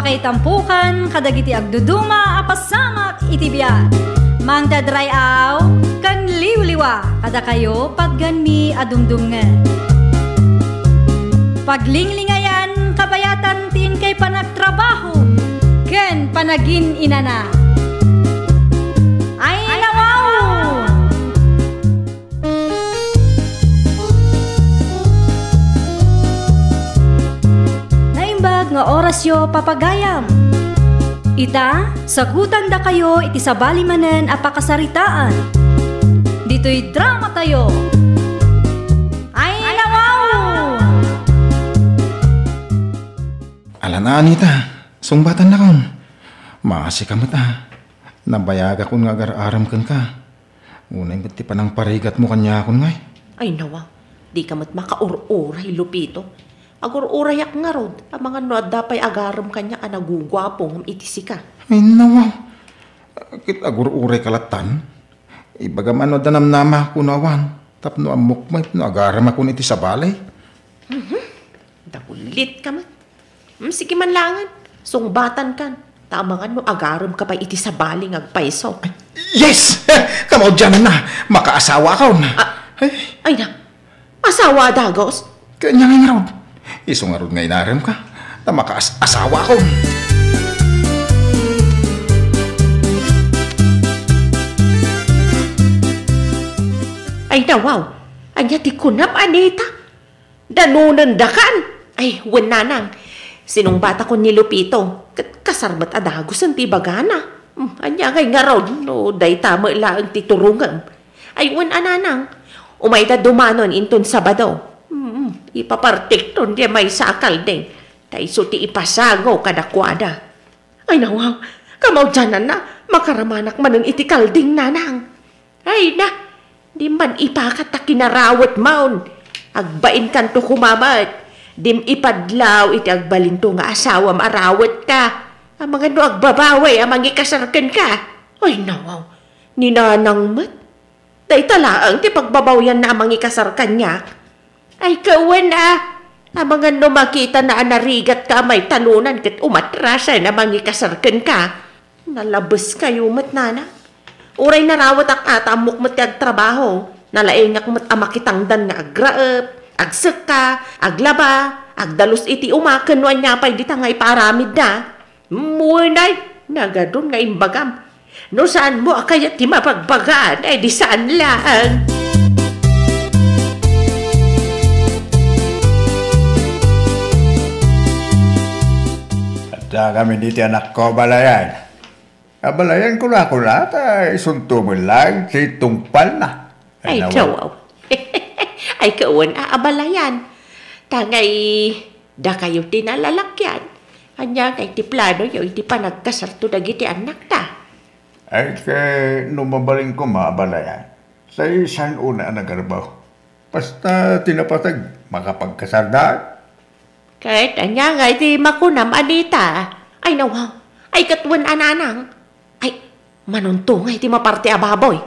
Pakaitampukan kadagiti agduduma apasamak itibiyat. Mangdadrayaw kan liwliwa kada kayo pagganmi adumdumngan. Paglinglingayan kabayatan tin kay panagtrabaho ken panagin inana. Ay nawaw! Naimbag nga oras yo papagayam. Ita, sagutan da kayo iti sabali manen apakasaritaan. Dito'y drama tayo. Ay nawaw! Alana, Anita, sungbatan na kon. Maasi ka mata. Nabayaga kon nga agar-aram kan ka. Unay ba't ti panang parigat mo kanya kon ngay? Ay nawa, di ka mat makaur-uray, Lupito. Agur-urayak nga rod, ang mga noadapay agaram kanya ka nagugwapong itisi ka. Ay nawa, kit agur-uray kalatan. Ibagam ano danam nama kunawan. Tapno amukmay, no agaram ako iti sa balay. Dakulit ka man. Sige man langan, sungbatan kan. Tamangan mo agaram ka pa iti sa baling agpaiso. Yes! Kamaw dyan na, makaasawa ka na. Ay na, asawa dagos? Kanya nga rod. Isong arod nga inaram ka, na makaasawa ko. Ay nawaw, anya ti kunap, Anita. Danunan dakan. Ay, wananang. Sinong bata ko ni Lupito, kasarbat adagos ang tibagana. Anya ngay nga raw, no, day tama lang titurungan. Ay, wananang. Umayda dumanon inton Sabado. Ipapartikton di may sakal din. Taiso ti ipasago kadakwada. Ay nawaw, kamaw dyanan na, makaramanak man ang itikalding nanang. Ay na, di man ipakat na kinarawat maun. Agbain kan to kumamat. Dim ipadlaw iti agbalinto nga asawa marawat ka. Ang mga no agbabaway, ang mga ikasarkan ka. Ay nawaw, ninanang mat. Day talaang ti pagbabawyan na ang mga ikasarkan niya. Ay kawan ang mga no makita na anarigat ka may talunan kat umatrasan na mga ikasarkan ka. Nalabas kayo mat nana. Uray narawat ang atamok mat agtrabaho. Nalaingak mat amakitangdan nga agraep, agseka, aglaba, agdalus iti umaken no anya pa'y ditangay paramid na. Munay, nagadun nga imbagam. No saan mo akayat ti mapagbagaan, ay di saan lang. At kami dito anak ko, balayan. Balayan ko na ay sunto mo lang, si tungpal na. Ay, kawaw. Ay, kawan, abalayan. Tangay, da kayo tinalalakyan. Anya kay ti plano yung iti panagkasarto dagiti anak ta. Ay, kay numabaling ko maabalayan. Sa isan una nagarbaw. Basta tinapatag, makapagkasardaan. Kahit anya nga iti makunam, Anita. Ay, nawaw. Ay, katwan ananang. Ay, manunto nga iti maparte ababoy.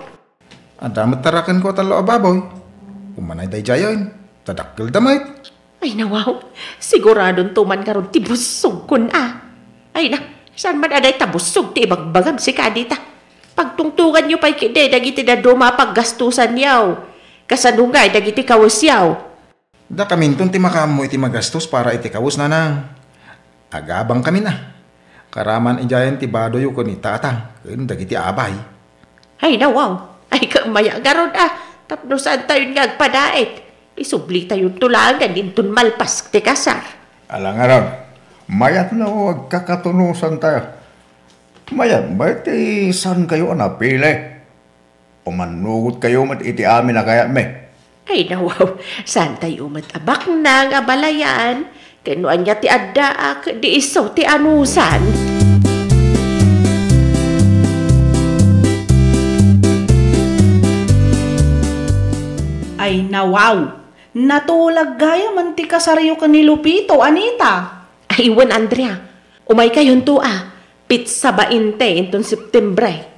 Adamat tarakan ko talo ababoy. Umanay day jayon, tadakkel damay. Ay, nawaw. Siguradong tuman karon ti busog kun Ay na, saan man aday tabusog ti ibagbagam si Kadita. Pagtungtungan nyo pa'y kide, dagiti na dumapaggastusan yaw. Kasanungay, dagiti kawas yaw. Da kaminton ti makamo iti magastos para iti kawas na nang. Agabang kami na. Karaman ijayan ti badoy ko ni tatang. Kaya dagiti abay. Ay, nawaw. Ay, kamaya garon Tapno saan tayo ngagpadait. Isubli tayo tulangan dintun malpas ti kasar. Alang aron, mayat na huwag kakatunusan tayo. Mayat ba iti saan kayo napili? Umanugot kayo mat iti amin na kaya me. Ay nawaw, saan tayo matabak na nga balayan? Kanuan niya ti addaak, di iso ti anusan. Ay nawaw, natulag gaya man ti kasaryo ka ni Lupito, Anita. Ay iwan, Andrea, umay kayon to pizza 20 inton Septembre.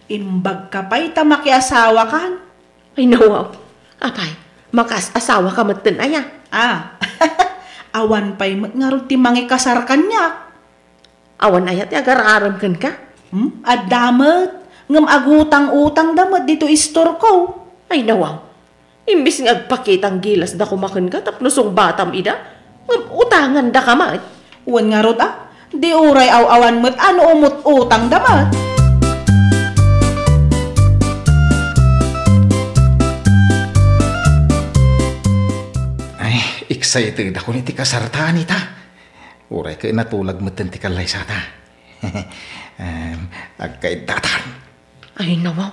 Imbag ka pa'y tamakiasawa kan. Ay nawaw, apay, makas-asawa ka matan aya. Awan pa'y nga ti mangikasar kanya. Awan ayat agar-aram kan ka? At damat, ngam agutang-utang damat dito istor ko. Ay nawaw. Imbis nga agpakitang gilas da kumakan ka tapnosong batam ida. Ngam utangan da ka mat. Uwan nga rod di uray aw-awan mo't ano umot utang damat. Excited ako ni ti kasartaan ita. Uray ka natulag mo ti kalay sa ta. Agkaidatan. Ay nawaw.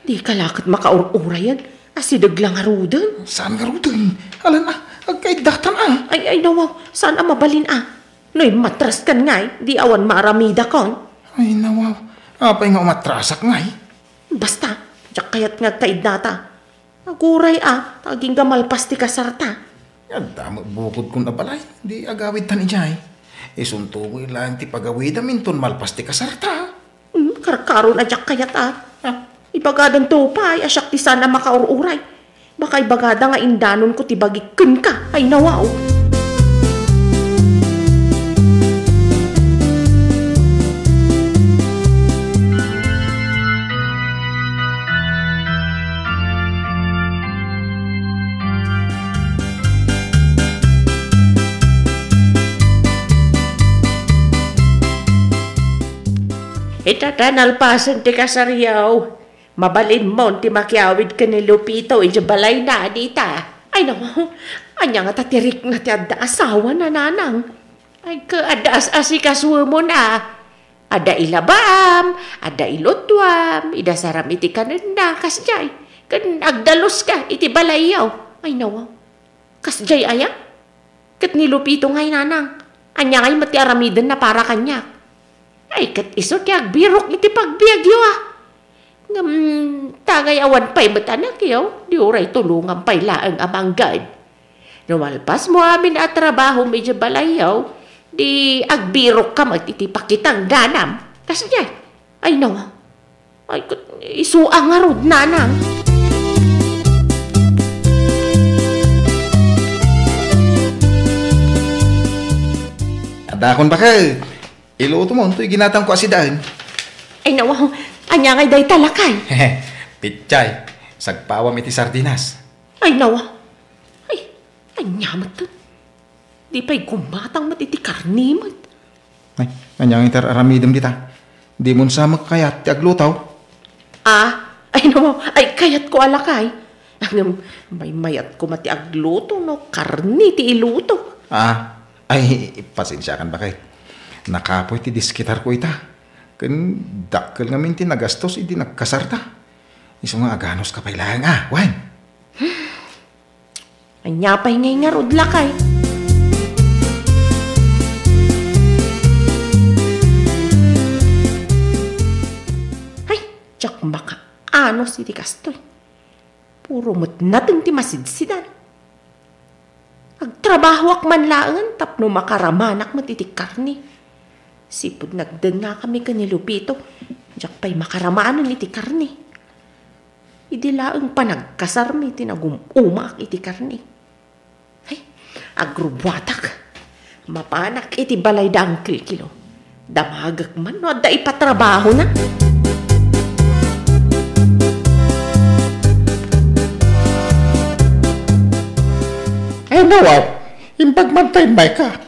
Di kalakat makaur-uray yan. Asidag lang arudan. Saan nga rudan? Alam agkaidatan Ay nawaw. Saan mabalin Noy matras kan ngay. Di awan maaramida kon. Ay nawaw. Apay nga umatrasak ngay. Basta. Diyak kayat nga kaidata. Aguray taging gamalpas ti kasarta. Damo bukod kong nabalay, di agawid tan ijay. Isuntuwi lang ti pagawid aminton malpas ti kasarta. Karkaron adyak kayat Ibagadan to pa ay asyak ti sana makaururay. Baka ibagada nga indanon ko ti bagikin ka. Ay nawaw. Itatanalpasan ti kasaryaw. Mabalin mo ti makiawid ka ni Lupito balay na adita. Ay naman, anya nga tatirik na ti adda asawa na nanang. Ay ka adda asikaswa mo na. Ada ilabam, ada ilutwam, idasaram iti kananda, kasjay. Kan agdalos ka, iti balayaw. Ay naman, kasjay aya? Kat ni Lupito ngay nanang. Anya ngay mati aramidan na para kanya. Ay, kat iso ti agbirok iti pagbiagyo Tagay awan pa'y matanak di uray tulungan pa'y laang amanggad. Numalpas mo amin at trabaho medyo balayaw, di agbirok ka magtitipakitang ganam. Kasi niya, ay nawa, ay isuang arod nanang. Adakon ba ka? Iluto mo, ito'y ginatang ko asidahan. Ay nawaw, anya ngay day talakay. Pitchay, sagpawam iti sardinas. Ay nawaw, anyamat to. Di pa'y kumatang mat iti karnimat. Ay, anyang itar aramidam dita. Di mo samak kayat ti aglutaw. Ay nawaw, ay kayat ko alakay. May mayat ko mati agluto no, karni ti iluto. Ay, pasensyakan ba kay? Nakapoy ti diskitar ko ita. Kan dakkel nga minti nagastos iti nagkasarta. Iso nga aganos ka pailang wan. Anyapay ngay nga rod lakay. Ay, tsak baka anos iti kastoy. Puro mo't nating ti masidsidan. Agtrabaho ak man laangan tapno makaramanak mat iti karni. Sipod nagdan nga kami ka ni Lupito. Diyak pa'y makaramaanan iti karni. Idilaang panagkasarmi tinagumumak iti karni. Ay, agrubwatak. Mapanak iti balay daang kilo. Damagak man no, da ipatrabaho na. Ay nawaw, imbag man tayo may ka.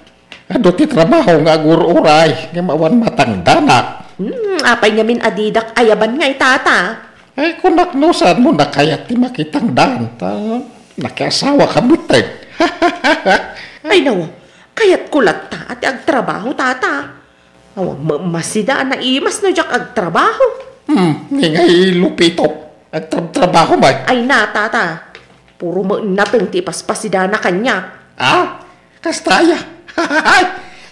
Ado ti trabaho nga agur-uray, nga mawan matang danak. Apay namin adidak ayaban nga itata. Ay kung naknusan mo na kaya ti makitang dan, nakiasawa ka butek. Ay nawa, kayat kulat ta at agtrabaho tata. Awang masidaan na imas na jak agtrabaho. Ngay Lupito, agtrabaho ba? Ay na tata, puro maunapeng ti paspasidaan na kanya. Kastaya.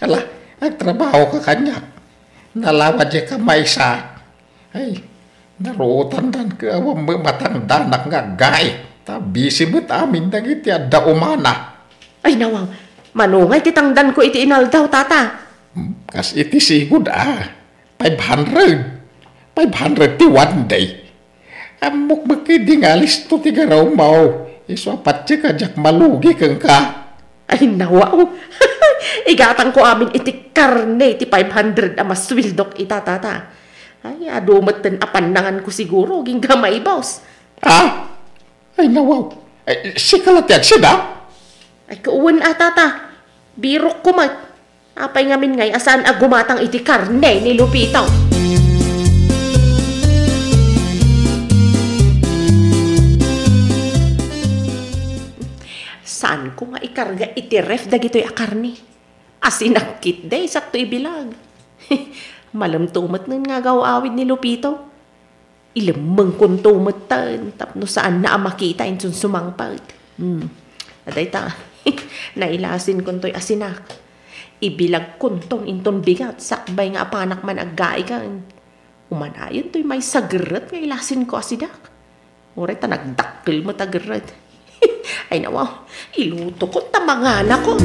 Ala, nagtrabaho ka kanya. Nalawad siya ka may sa. Ay, naruutan dan ka awang matang danak nga gay. Tabisi mo't amin na iti adda umana. Ay nawang, manungay titangdan ko iti inaldaw tata. Kas iti sigud 500. 500 ti one day. Amok makidi nga listo ti garaw mau. Iswapat siya ka jak malugi kang ka. Ay nawaw, igatang ko amin iti karne ti 500 amas swildok itatata. Ay, adumat ten apandangan ko siguro, ging gamay, boss. Ay, nawaw. Ay, sikalat yan siya. Ay, kauwan atata. Birok ko mat. Apay ngamin ngay, asaan agumatang iti karne ni Lupito. Saan ko nga ikarga iti ref dagito'y akarni? Asinakit day, sakto ibilag. Malam tumat nun nga gawawid ni Lupito. Ilamang kong tumat tan, tapno saan na makita insun sumangpag. Aday ta, nailasin kong to'y asinak. Ibilag kuntong inton bigat, sakbay nga apanak man agaigan. Umanayon to'y may sagrat nga ilasin ko asidak. Uray ta nagdakkel mo tagarat. Ay nawaw, iluto ko tamangana ko.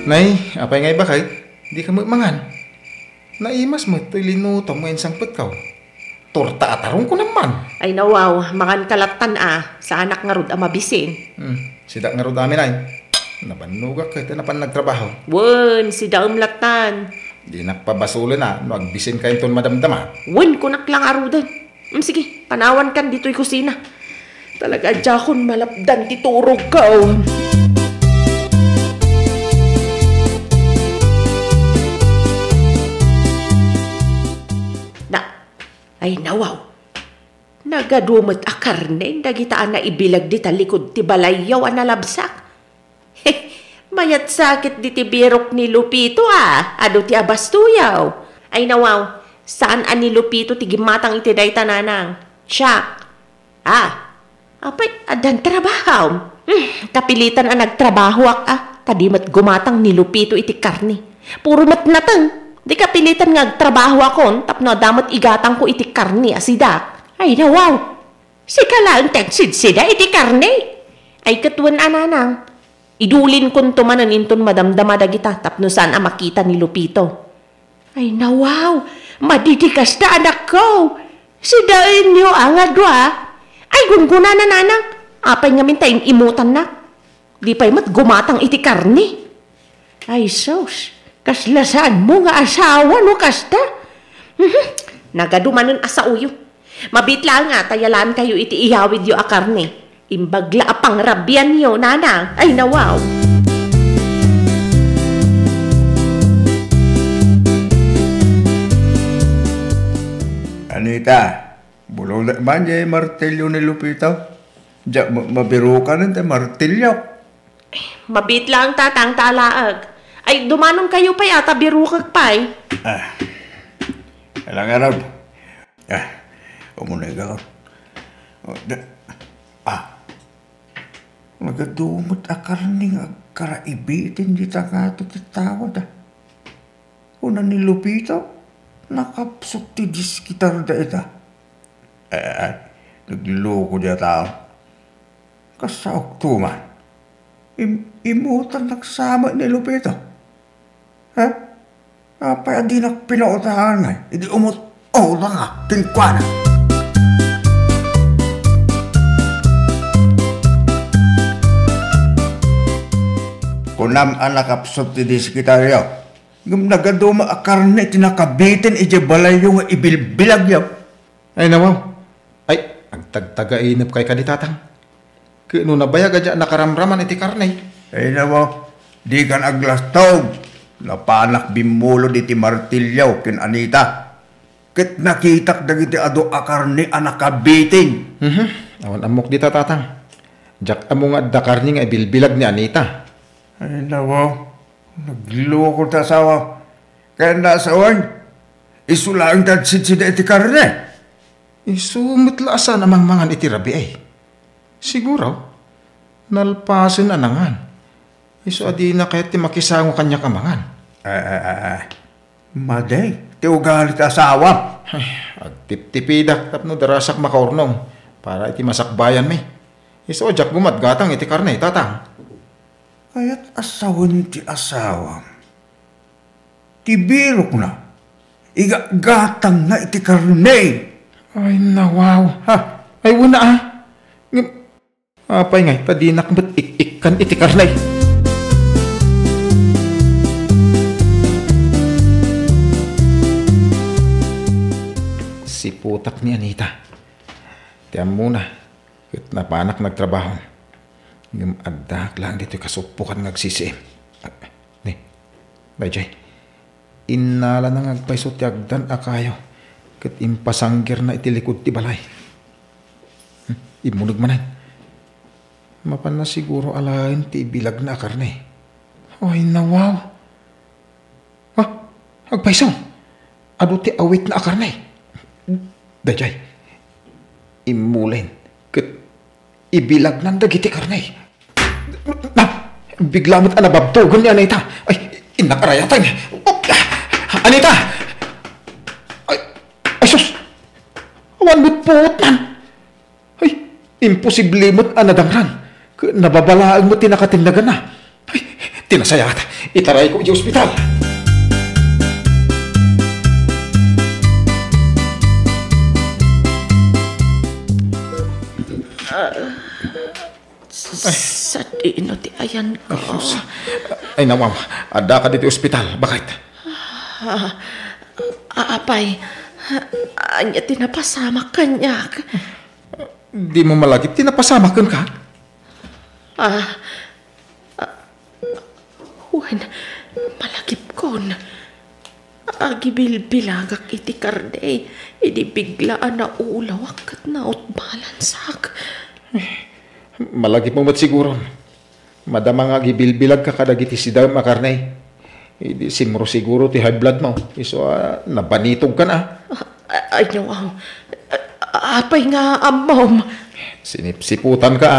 Nay, apay ngay ba kahit? Di ka magmangan. Naimas mo, ito'y linuto mo insang pagkaw. Torta atarong ko naman. Ay nawaw, makan kalatan sa anak nga rod mabisin. Sidak nga rod amin ay. Napanugak kahit napan nagtrabaho. Wen, si daom latan. Di nakpabasulo na, magbisin kayo ton madamdama. Wen, kunak lang arudan. Sige, panawan kan dito'y kusina. Talaga dyan malapdan titurog ka. Ay nawaw, nagadumat a karne, dagitaan na ibilag di talikod ti balayaw ang nalabsak. Mayat sakit di ti birok ni Lupito ado ti abastuyaw. Ay nawaw, saan ni Lupito ti gimatang iti day tananang? Siyak. Apay, adan trabaho. Kapilitan ang nagtrabaho kadimat gumatang ni Lupito iti karne. Puro matnatang. Di kapilitan nga trabaho akon, tapno damat igatang ko iti karne asidak. Ay nawaw, sikalaan teksid sida iti karne. Ay katuan ananang, idulin kon tumanan inton madamdama dagita, tapno saan makita ni Lupito. Ay nawaw, madidikas na anak ko. Sidain nyo angadwa. Ay gunguna na nanang, apay ngamin tayong imutan na. Di pa'y mat gumatang iti karne. Ay sos, kaslasaan mo nga asawa no kasta? Nagadumanon asa uyo. Mabitla nga tayalan kayo iti ihawid yo a karne. Imbagla apang rabyan yo nanang. Ay nawaw. Anita, bulong na ba niya martilyo ni Lupito? Diya, mabiro ka nun martilyo. Mabitla ang tatang talaag. Ay, dumanong kayo pa yata, birukag pa Alang araw. Umunay ka. Magadumot akar ni nga karaibitin di tangato ti tawad. Una ni Lupito, nakapsok ti diskitar da ita. Nagloko diya tao. Kasaok tuman. Imutan nagsama ni Lupito. Apay di nakpinautahan nga. Hindi umut-ola nga. Tingkwana. Kunam anak kapsot ti diskitaryo. Nagaduma akarne tinakabitin iti balayo nga ibilbilag yaw. Ay nawaw, ay agtagtagainip kay kaditatang. Kano nabayag adya nakaramraman iti karne. Ay nawaw, di kan aglastog. Napanak bimulo iti martilyaw kin Anita. Kit nakitak dagiti ado akarne anak kabitin. Awan amok di tatang. Jak amo nga dakarni nga ibilbilag ni Anita. Ay nawaw, nagloko ta sawa. Kaya nasawan, isulaang tadsid sida iti karne. Isumutla asa namang mangan iti rabi ay. Siguro, nalpasin anangan. Isu adi na kahit ti makisango kanya kamangan. Maday, ti ugalit asawa. Ay, agtip-tipidak tapno darasak makaurnong para iti masakbayan mi. Isu ajak gumatgatang iti karne, tatang. Kaya't asawan ti asawa. Tibirok na. Igagatang na iti karne. Ay nawaw. Ay wala Apay ngay, tadinak ba't ik-ikan iti karnay. Si putak ni Anita. Tiyam muna, kat napanak nagtrabaho. Yung adak lang dito kasupukan ngagsisiim. Ni, Bajay, inala na ngagpaiso ti agdan akayo. Kat impasanggir na itilikod ti balay. Imunog manan. Mapan na siguro alain ti bilag na karne. Ay nawaw. Agpaiso. Ado ti awit na karne. Dajay. Imulin. Kat ibilag nan dagiti karne. Na, bigla mo't anababtugon ni Anita. Ay, inakarayatan niya. Anita! Ay, sus! Awan mo't puot man. Ay, imposible mo't anadangran. Nababalaan mo't tinakatindagan na. Ay, tinasayat. Itaray ko di ospital. Sa dino ti ayan ko. Ay nawaw, ada ka dito ospital. Bakit? Apay, anya tinapasama kanyak. Di mo malagip, tinapasamakan ka? Huwag, malagip kon. Agibilbilagak iti karde, idi biglaan na ulawak at naot balansak. Malagip mo ba't siguro? Madama nga gibilbilag ka kadagiti sidaw makarnay. Hindi simro siguro ti high blood mo. Iso nabanitog ka na. Ay, wow. Apay nga, mom. Sinipsiputan ka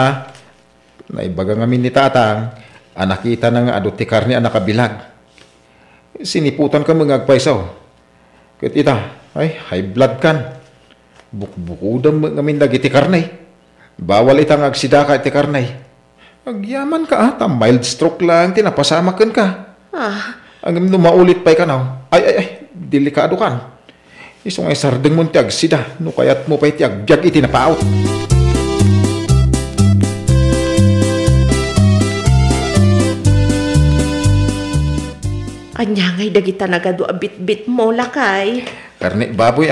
Naibaga ngamin ni tatang, anakita na nga adot ti karni anakabilag. Siniputan ka mga agpaisaw. Kat ita, ay, high blood kan. Bukbukudam ngamin dagiti karnay. Bawal itang agsida ka iti karnay. Agyaman ka ta mild stroke lang, tinapasamakan ka. Ang maulit pa'y ka na, ay, delikado kan. Isong ay sardeng mo ti agsida, no kayat mo pa'y ti agbyag iti napaot. Anyangay dagita nagado abit-bit mo lakay. Karne baboy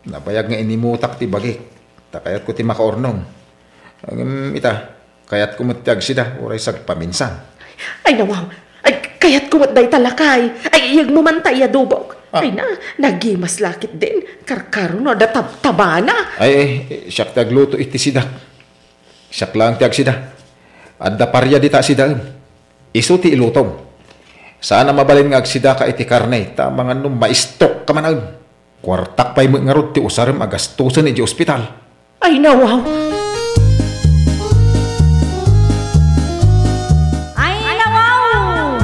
Napayag nga inimutak ti bagik. Takayat ko ti makaornong. Ita, kayat ko matiag sida, oray sag paminsan. Ay nawaw, ay kayat ko matday talakay. Ay iyag mo man tayo dubog. Ay nagimas lakit din. Karkaro no, taba na. Ay, siyak tagluto iti sida. Siyak lang tiag sida. Adda parya dita sida. Isu ti ilutong. Sana mabalin nga agsida ka iti karne, tama nga nung maistok ka man kwartak pa'y ngarod ti usarim agastusan iti ospital. Ay nawaw. Ay nawaw!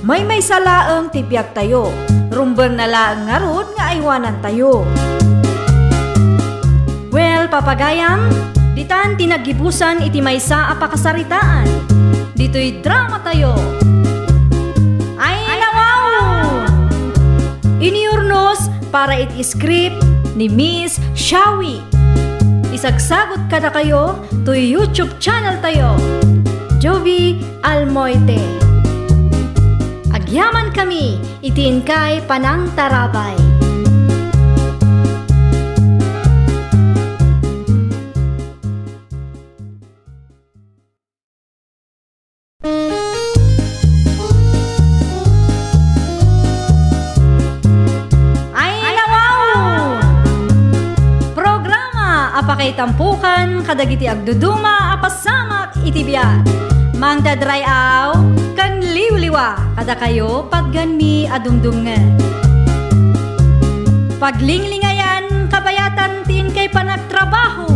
May salaang tibyak tayo. Rumber na laang ngarod nga aywanan tayo. Well, papagayam, ditan tinagibusan iti maysa apakasaritaan. Dito'y drama tayo. Iniurnos para it-script ni Miss Shawi. Isagsagot ka na kayo to YouTube channel tayo, Jovi Almoite. Agyaman kami, itiin kay Panang Tarabay. Apakay tampukan, kadagiti agduduma, apasamak itibiyat. Mang dadray aw, kan liwliwa, kada kayo pagganmi adumdungan. Paglinglingayan, kabayatan tin kay panagtrabaho,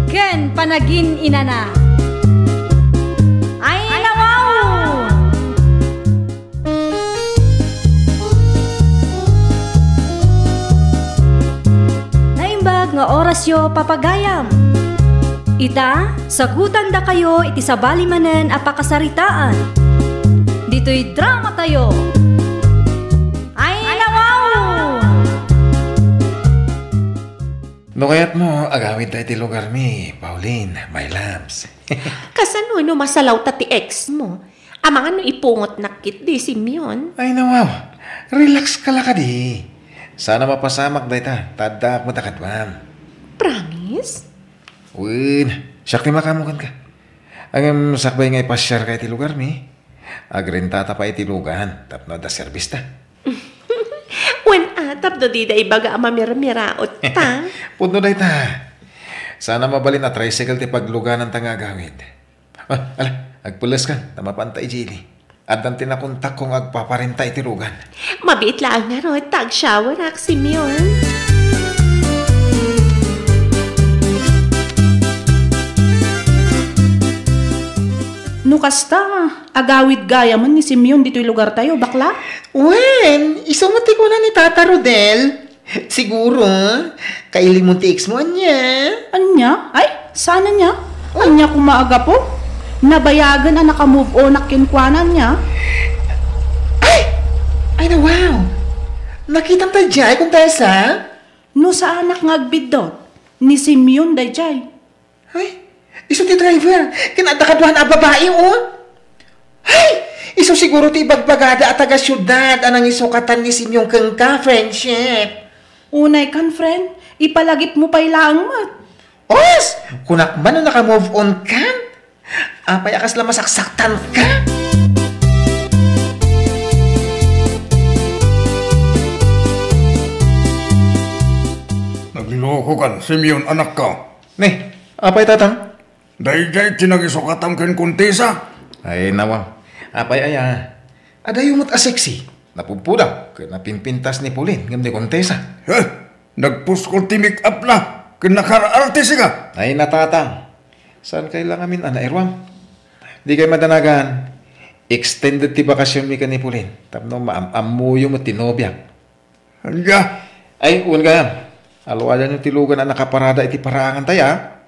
ken panagin inana. Ay nawaw! Nga orasyo papagayam. Ita, sagutan da kayo iti sabali manen apakasaritaan. Dito'y drama tayo. Ay nawaw! No Payat mo, agawid tayo ti lugar mi, Pauline, my loves. Kasano no masalaw ta ti ex mo? Amang ano ipungot nakit di Simeon? Ay nawaw, relax ka laka di. Sana mapasamak dahi ta, tadak mo takadwam. Promise? Win, syakti makamukan ka. Ang sakbay ngay pasyar kay ti lugar mi. Agrenta ta pa iti lugan, tapno da service ta. Wen atap do di da ibaga mamirmiraot ta. Puno dahi ta. Sana mabalin na tricycle ti pagluganan ta nga agawid. Ala, agpulas ka, tamapanta ijili. At ang tinakontak kong agpaparinta iti lugan. Mabit lang nga ro, tag-shower ak Simeon. No kasta, agawid gaya man ni Simeon dito'y lugar tayo, bakla? Wen, isumati ko na ni Tata Rodel. Siguro, kailimun ti ex mo niya. Anya? Ay, sana niya? Anya kumaaga po? Nabayagan ang nakamove on na kinkwanan niya? Ay na wow. Nakitang tadyay kung tayo sa? No sa anak nga agbidot, ni Simeon dayjay. Ay, iso ti driver. Kinadakaduhan ang babae, oh. Ay, iso siguro ti ibagbagada at taga-syudad anang isukatan ni Simeon kang ka, friendship. Unay kan, friend, ipalagip mo pa'y lang mat. Os, kunak man na naka-move on ka? Apay akas lang masaksaktan ka? Nagloko kan, Simeon anak ka. Ne, apay tatang? Dahil tinagisukatam ken kuntesa. Ay nawaw, apay aya. Adayo mo't aseksi. Napumpuda, kaya napimpintas ni Pauline, ngam ni Kontesa. Nagpuskol ti make up na. Kinakaraarte siya. Ay natatang, saan kailangan min erwam? Di kayo madanagan. Extended ti bakasyon mi ka ni Pauline. Tapno maamuyo mo tinobyak. Anya, Ay, uwan ka. Alwadan yung tilugan na nakaparada iti paraangan taya.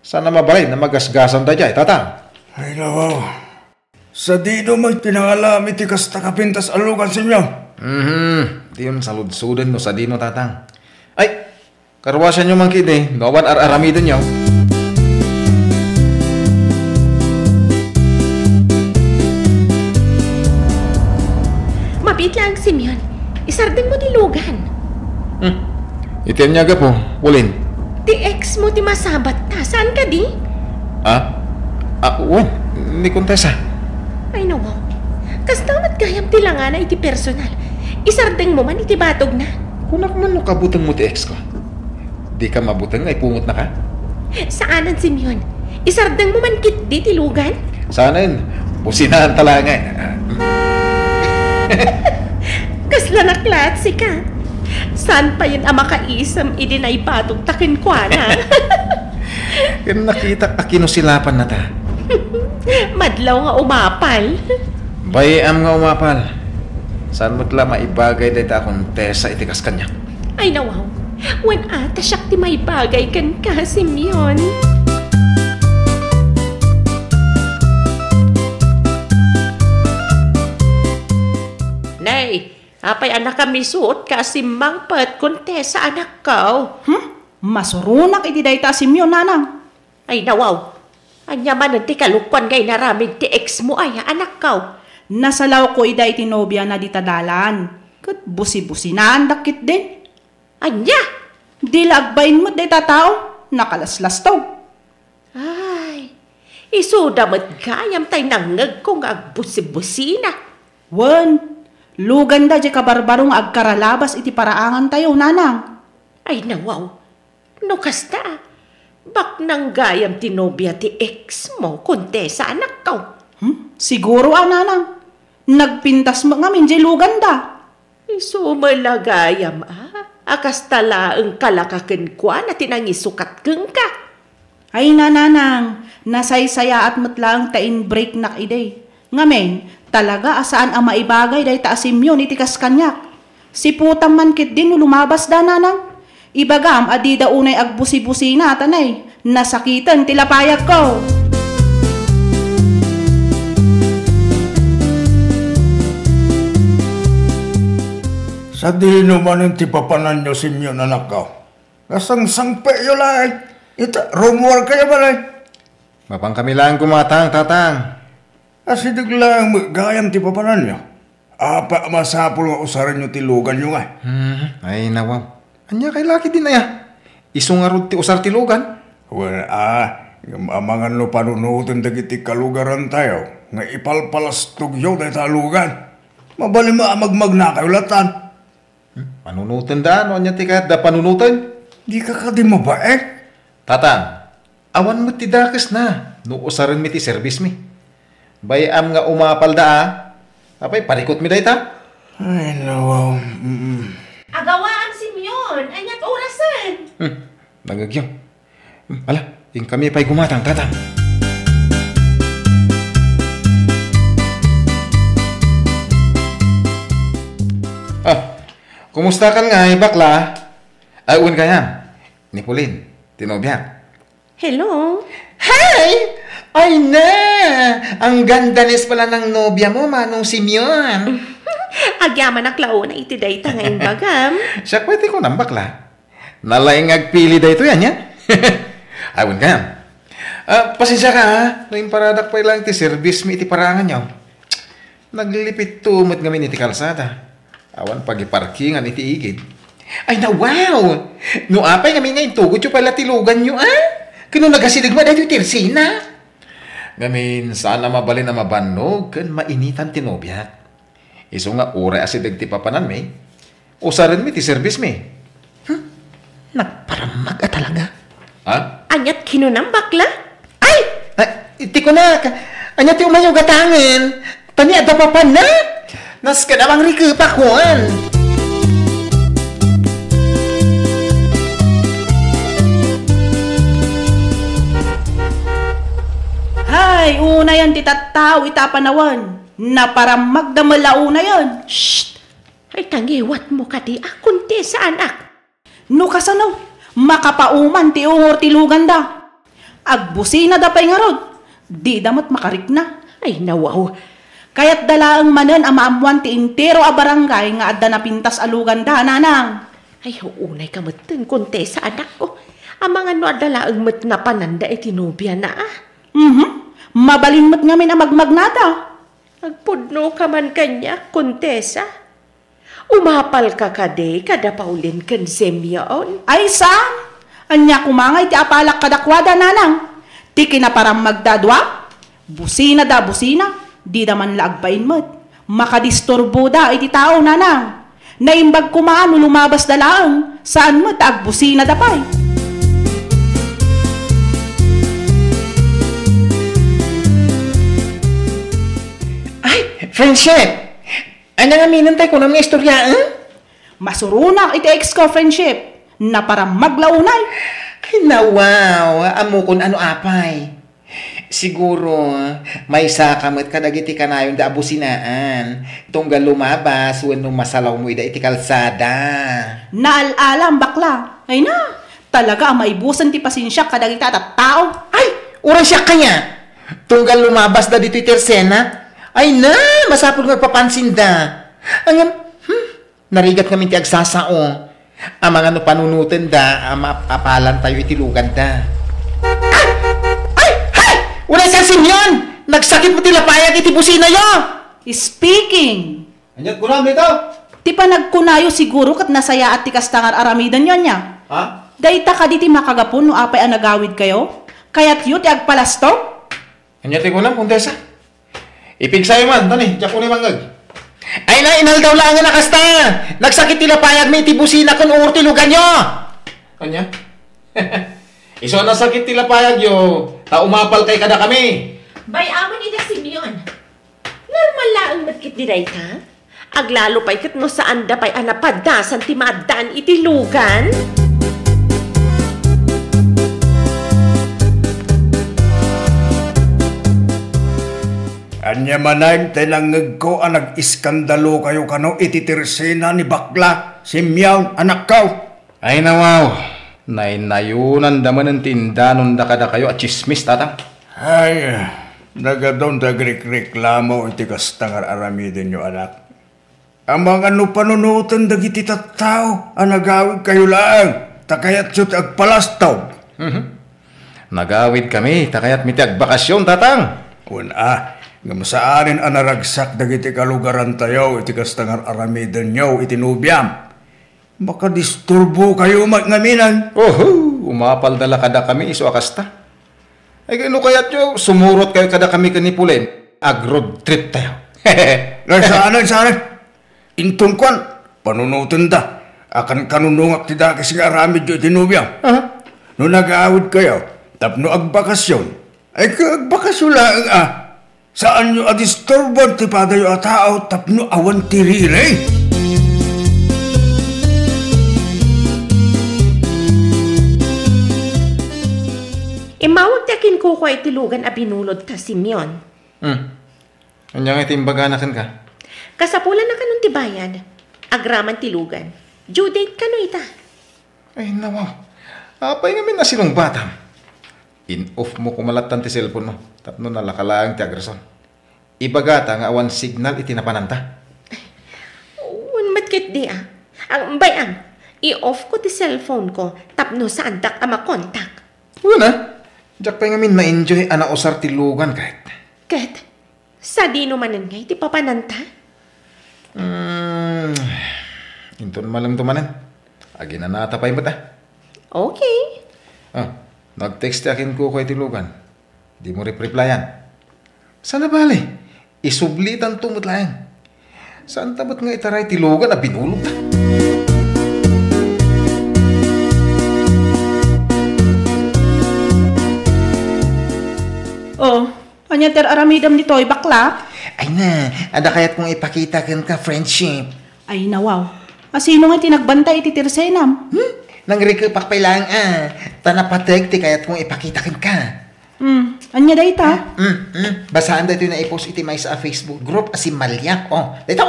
Sana mabalay na magasgasan tayo, tatang. ay nawaw. Sa dino man pinangalami ti kasta kapintas alukan sinyo. Di yun salud-sudan no sa dino, tatang. Ay, karwasan nyo man kid Nawan ar-aramidin nyo. Mabit lang Simeon. Isardin mo ti lugan. Itin niya po, Pauline. Ti ex mo ti masabat ta. Saan ka di? Uwan, ni Kontesa. Ay nawaw. Kastamat gayam ti langana iti personal. Isardeng mo man iti batog na. Kunak man no kabutang mo ti ex ko. Di ka mabutang ay pungot na ka. Saanan Simeon? Isardeng mo man kit di ti lugan? Sana yun, businahan talangay. Kasla naklat si ka. Saan pa yun ang makaisam idinay batog takin kwa na? Kaya nakita ka kinusilapan na ta. Madlaw nga umapal. Bayam nga umapal. Saan mo't la maibagay dahil ta Kontesa itikas kanya. Ay nawaw. Wan ata siyak ti may bagay kan ka, Simeon. Nay, apay anak kami suot ka mangpat Kontesa anak ko. Masurunak iti dayta Simeon, nanang. Ay nawaw. Anya man ti kalukwan gay naramid ti ex mo ay anak ko. Nasalaw ko ida iti nobya na ditadalan. Kat busi-busi na andakit din. Anya? Di lagbayin mo dayta tao. Nakalaslas-tog. Ay, isuda mo't gayam tay nangag kong agbusi-busi na. Wen, lugan da di kabarbarong agkaralabas iti paraangan tayo, nanang. Ay nawaw. No kasta. Bak nang gayam tinobya ti ex mo, Kontesa anak ko. Siguro, nanang. Nagpintas mo nga minjay lugan da. Sumalagayam akas tala ang kalakaken kwa na tinangisukat keng ka. Ay nananang, nasaysaya at matlang tain break nak iday. Ngamen, talaga asaan ang maibagay day ta Simeon itikas kanyak. Si putang man kit din lumabas da nanang. Ibagam adida unay agbusi-busi na tanay. Nasakitan tilapayag ko. Sa dino man yung tipapanan nyo Simeon anak ka. Kasang-sangpe yo lang. Ita, rumor kayo ba lang? Mapang kami lang kumatang, tatang. Asidig lang gayam ti papanan nyo. Apa masapul nga usaran nyo tilugan nyo nga. Ay, nawaw. Anya kay laki din na ya. Isungarod ti usar tilugan. Well, amangan lo panunutin dagiti kalugaran tayo. Nga ipalpalastog yo dahi talugan. Mabali magmag na kayo latan. Panunutan da, ano anya ti kahit da panunutan? Di ka ka di mabae. Tatang, awan mo ti dakes na. No usaran mi ti service mi. Bayam nga umapal da apay parikot mi da ita. Ay, nawaw. Agawaan si Mion, anyat orasan. Nagagyaw. Ala, yung kami pa'y gumatang, tatang. Kumusta ka nga, bakla? Ay, uwan ka yan. Ni Pauline, tinobya. Hello? Hi! Ay na! Ang gandanes pala ng nobya mo, Manong Simeon. Agyaman na klaon na itiday ta ngayon bagam. Siya pwede ko nang bakla. Nalaing agpili da ito yan, yan. Awan ka yan. Pasensya ka, ha? Noong paradak pa ilang ti service mi iti parangan nyo. Naglilipit tumot ngamin iti kalsada. Awan pag-iparkingan iti igid. Ay na, wow! No apay ngamin ngayon tugod yung pala tilugan nyo, Kano nagasilig mo dahil yung tirsina? Ngamin, sana mabalin na mabanog kan mainitan tinobyak. Iso nga ura asidag ti papanan mi. Usaran mi ti service mi. Nagparamag talaga. Ha? Anyat kinunang bakla? Ay! Iti ko na. Anya ti umayaw gatangin. Tani ada papan na. Nas ka namang rikupakuan. Hay, una yan ti tattao itapanawan. Na parang magdamala una yan. Shh! Ay tangiwat mo ka di akunti sa anak. No kasano, makapauman ti ungor tilugan da. Agbusina da pa'y ngarod. Di damat makarik na. Ay nawaw. Kaya't dalaang manen amaamuan ti intero a barangay nga adda na pintas alugan da, nanang. Ay unay ka matin kunti sa anak ko. Amangan no adala ang mat na pananda itinubya na Mabalin mat ngamin ang magmagnata. Agpudno ka man kanya, kontesa. Umapal ka kade, kada Pauline kan semyaon. Ay saan? Anya kumangay ti apalak kadakwada, nanang. Ti kinaparam magdadwa? Busina da busina. Di daman laagpain mat. Makadisturbo da iti tao, nanang. Naimbag kumaan lumabas da lang. Saan mat agbusina da pa'y? Friendship! Ano nga minantay ko ng mga istorya, Masurunak iti ex ko, friendship. Na parang maglaunay. Ay, wow! Amo kun ano apay. Siguro, may sakamot ka dagiti kanayon da abusinaan. Tunggal lumabas, nung masalaw mo ida iti kalsada. Naalalam bakla. Ay na, talaga ang maibusan ti pasensya kadagita at tao. Ay, urang siya kanya. Tunggal lumabas da dito iti Ersena. Ay na, masapul magpapansin da. Ang narigat kami ti agsasao. Ang mga no panunutin da, apalan tayo itilugan da. Ay! Unay sa Simeon! Nagsakit mo tilapayag iti busina yo! Speaking. Anyat ko lang dito? Ti pa nagkunayo siguro kat nasaya at ti kastangar aramidan yon niya. Ha? Dayta ka di ti makagapon no apay ang nagawid kayo. Kaya't yu ti agpalastong. Anyat ko lang, Kondesa. Ipigsayo man, tani, diyak ko ni Manggag. Ay na, inal daw lang nga nakasta. Nagsakit tilapayag may tibusina kung uurtilugan nyo. Kanya? Iso na sakit tilapayag yo. Ta umapal kay kada kami. Bayaman ida si Mion. Normal lang matkit diray ka? Aglalo pa'y kat no saan da pa'y anapadasan ti maddaan itilugan? Anya manay, tinangag ko ang nag-iskandalo kayo kano ititirsina ni bakla, si Miyaw, anak kaw. Ay na wow. Nainayunan daman ng tindanon da kada kayo at chismis, tatang. Ay, nagadon dagrik-reklamo iti kastangar aramidin nyo anak. Ang mga panunutan dagiti tattao, ang nagawid kayo lang. takayat siya agpalastaw. Nagawid kami, takayat miti agbakasyon, tatang. Una, nga masaanin ang naragsak dagiti kalugaran tayo, iti kastangar aramidan nyo, iti nubyam. Makadisturbo kayo magngaminan. Umapal dala kada kami, iso akasta. Ay kano kayat nyo, sumurot kayo kada kami kanipulin. Ag-road trip tayo. Saan? Intong kwan, panunutin da. Akan kanunungak ti dakis nga aramid nyo, iti nubyam. No nag-aawid kayo, tapno agbakasyon. Ay agbakasyon lang Saan nyo adisturban ti padayo a tao tapno awan ti rilay? Imawag takin ko iti lugan a binulod ta Simeon. Anyang itimbaganakan ka? Kasapulan na kanong tibayad. Agraman ti lugan. Due date kano ita. Ay nawaw. Apay nga min na sinong batang. In-off mo kumalatan ti cellphone mo. Tapno nalakalaang ti agrason. Ibagata nga awan signal iti napananta. Matkit di Ang bayang, i-off ko ti cellphone ko tapno saan dak makontak. Una, jak pa nga min na-enjoy ana usar ti lugan kahit. Ket, sa di numanan nga iti papananta? Inton malang tumanan. Agi na natapay mo ta. Okay. Nag-text akin ko iti lugan. Di mo replyan. Sana bali? Isublitan tumot lang. Saan tabat nga itaray tilugan na binulog ta? Anya ter aramidam nito'y bakla? Ay na, ada kayat kong ipakita kan ka friendship. Ay nawaw. Asino nga tinagbantay iti tirsenam? Nang rikupak pa lang tanapateg ti kayat kong ipakita kan ka. Anya dayta? Basaan da ito na i-post iti may sa Facebook group asi malyak. Dito,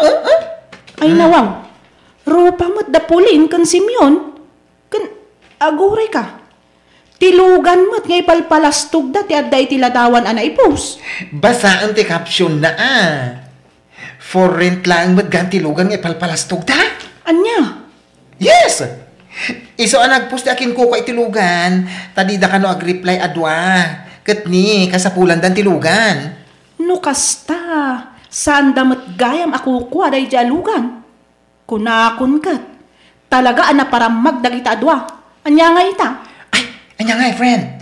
Ay nawaw. Rupa mo't dapulin kan Simeon. Kan aguray ka. Tilugan mo't ngay palpalastog da ti adday ti ladawan ana i-post. Basaan ti caption na For rent lang mo't gantilugan ngay palpalastog da? Anya? Yes! Iso nagpost ti akin ko itilugan. Tadida ka no ag-reply adwa. Kat ni, kasapulan dan tilugan. No kasta, saan damat gayam ako kuha day jalugan? Kunakon kat, talaga para magdagita adwa. Anya nga ita? Ay, anya nga friend.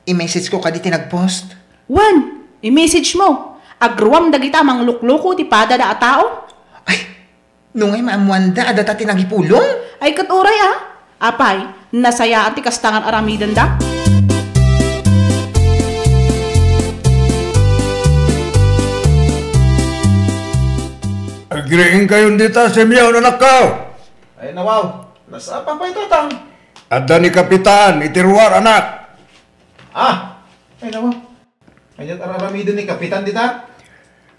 I-message ko ka di tinagpost. Wan, i-message mo. Agruam dagita mang lukloko ti pada da a tao. Ay, nungay maamuanda adata tinagipulong. Ay katuray Apay, nasayaan ti kastangan aramidan da. Agriin kayo dito, Simeon, anak ko. Ay nawaw. Nasa pa ito tang? Adda ni Kapitan, itiruar, anak. Ay nawaw. Anyat araramido ni Kapitan dita?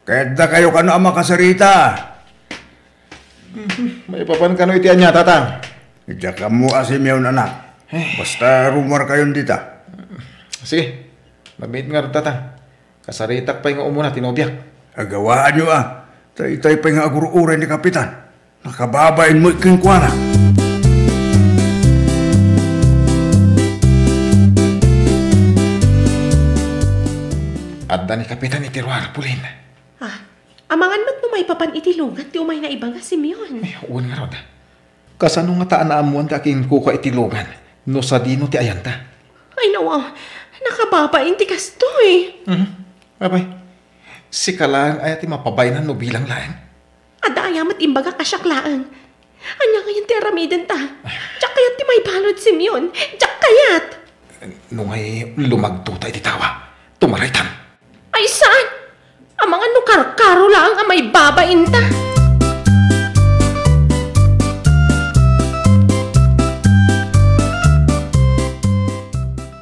Kahit da kayo kano ang makasarita. May papan kano iti anya, tatang? Diya ka mo, Simeon, anak. Basta rumor kayo dito. Sige. Mabit nga rin, tatang. Kasaritak pa yung umuna, tinobyak. Agawaan nyo Tay-tay pa nga aguruuray ni Kapitan. Nakababain mo ikingkwana. Adda ni Kapitan itiruar, pulin. Amangan mat no may papan itilugan, ti umay na iba nga Simeon. Uwan nga rod. Kasano nga taan na amuan ti aking kuka itilugan, no sa dino ti ayanta. Ay nawa, nakababain ti kastoy. Abay, si kalang ay ati mapabainan no bilang laeng. Ada ayamat imbaga kasyaklaan. Anya ngayon ti aramidan ta. Diyak kayat ti may balod Simeon. Diyak kayat. Nung ay lumagto tayo ti tawa, tumaraitan. Ay saan? Ang mga nukar-karo lang ang may babain ta.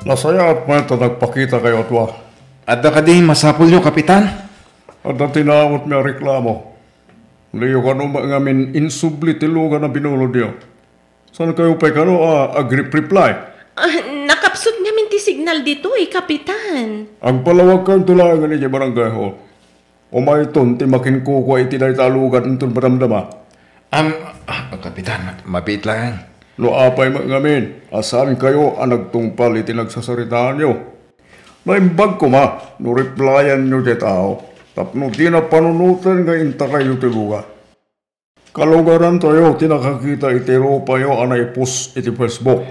Nasaya at may nagpakita kayo atwa. Adda ka din masapul nyo, Kapitan? At ang tinawat may reklamo. Liyo ka no ngamin insubli tilugan na binulod niyo. Saan kayo pa kano agree-reply? Nakapsot namin ti signal dito Kapitan. Ang palawag kang tulangan ni Barangay Hall. O may ton, timakin ko iti na talugan itong paramdama. Kapitan, mabit lang. No apay ngamin, asan kayo ang nagtungpal iti nagsasaritaan nyo? Naimbag ko ma, no replyan nyo di tao, tapno di na panunutan nga inta kayo tiluga. Kalugaran tayo, tinakakita iti ropa yo anay post iti Facebook.